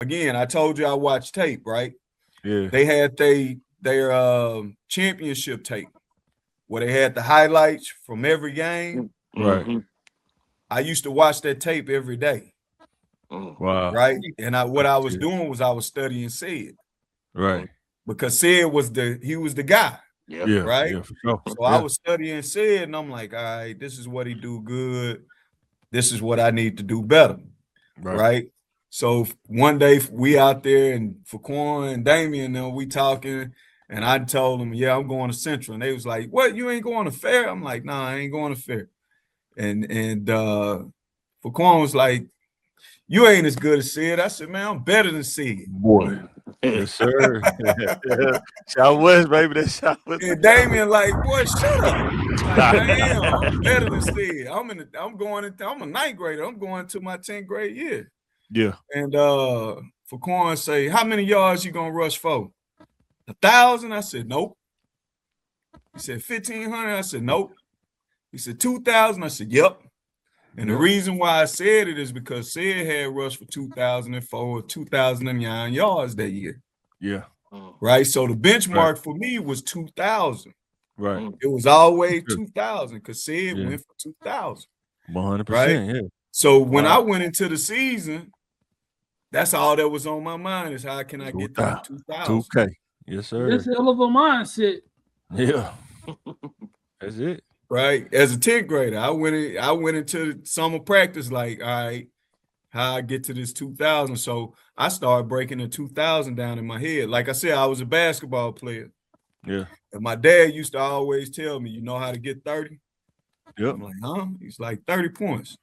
again, I told you I watched tape, right? Yeah. They had their championship tape where they had the highlights from every game. Right. I used to watch that tape every day. Wow. Right. And what I was doing was I was studying Sid. Right. Because Sid was the guy. Yeah. Right. Yeah, for sure. So I was studying Sid and I'm like, all right, this is what he do good. This is what I need to do better. Right. So one day we out there and Faquan and Damian and we talking, and I told them, yeah, I'm going to Central. And they was like, what, you ain't going to Fair? I'm like, nah, I ain't going to Fair. And Faquan was like, you ain't as good as Sid. I said, man, I'm better than Sid. Boy. Yes, sir. Shout West, baby. That's Shout West. And Damian like, boy, shut up. Like, damn, I'm better than Sid. I'm a ninth grader. I'm going to my 10th grade year. Yeah. And Faquan say, how many yards you gonna rush for? 1,000? I said, nope. He said, 1,500? I said, nope. He said, 2,000? I said, yep. And the reason why I said it is because Sid had rushed for 2,004, 2,009 yards that year. Yeah. Right. So the benchmark for me was 2,000. Right. It was always 2,000 because Sid went for 2,000. 100%. Right. Yeah. So when I went into the season, that's all that was on my mind is how can I get that 2,000? 2K. Yes, sir. That's a hell of a mindset. Yeah. That's it. Right. As a 10th grader, I went into summer practice like, all right, how I get to this 2,000. So I started breaking the 2,000 down in my head. Like I said, I was a basketball player. Yeah. And my dad used to always tell me, you know how to get 30? Yep. I'm like, huh? He's like 30 points.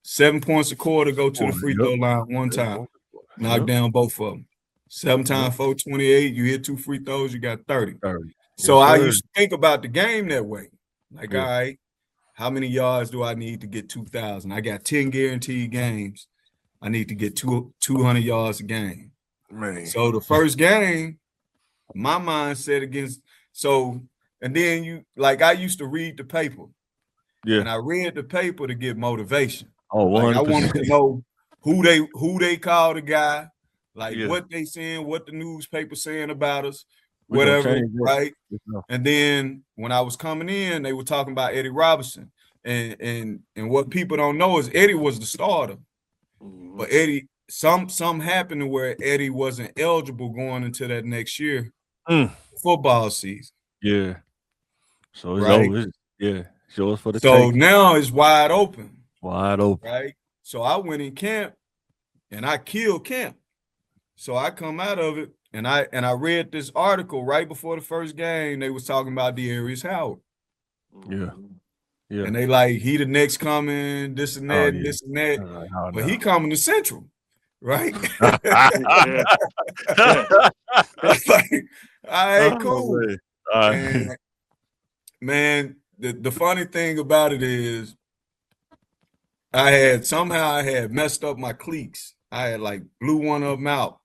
7 points a quarter, go to the free throw line one time. Knock down both of them. 7 times 4, 28. You hit 2 free throws, you got 30. So I used to think about the game that way. Like, all right, how many yards do I need to get 2,000? I got 10 guaranteed games. I need to get 200 yards a game. Man. So the first game, my mindset against and then I used to read the paper. Yeah. And I read the paper to get motivation. Oh, like I wanted to know who they call the guy, like what they saying, what the newspaper saying about us, whatever, right? And then when I was coming in, they were talking about Eddie Robinson. And what people don't know is Eddie was the starter. But Eddie, some happened to where Eddie wasn't eligible going into that next year football season. Yeah. So it's over. Show us for the So take. now it's wide open. Wide open. Right. So I went in camp and I killed camp. So I come out of it and I read this article right before the first game. They was talking about De'Arius Howard. Yeah. Yeah. And they like, he the next coming, this and that, this and that. But he coming to Central, right? Like, all right, cool. And, man, the funny thing about it is I had messed up my cleats. I had like blew one of them out.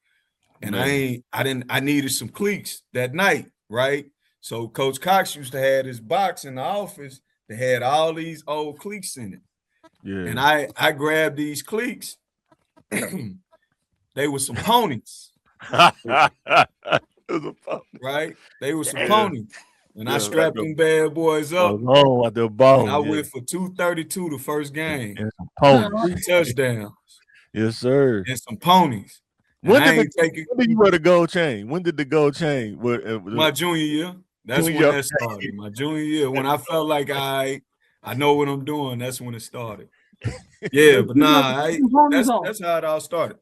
And I needed some cleats that night, right? So Coach Cox used to have his box in the office that had all these old cleats in it. Yeah. And I grabbed these cleats. They were some ponies. Right? They were some ponies. And I strapped them bad boys up. Oh, at the ball. I went for 232 the first game. And some ponies. 3 touchdowns. Yes, sir. And some ponies. When did you wear the gold chain? When did the gold chain? My junior year. That's when that started. My junior year. When I felt like I know what I'm doing, that's when it started. Yeah, but nah, that's how it all started.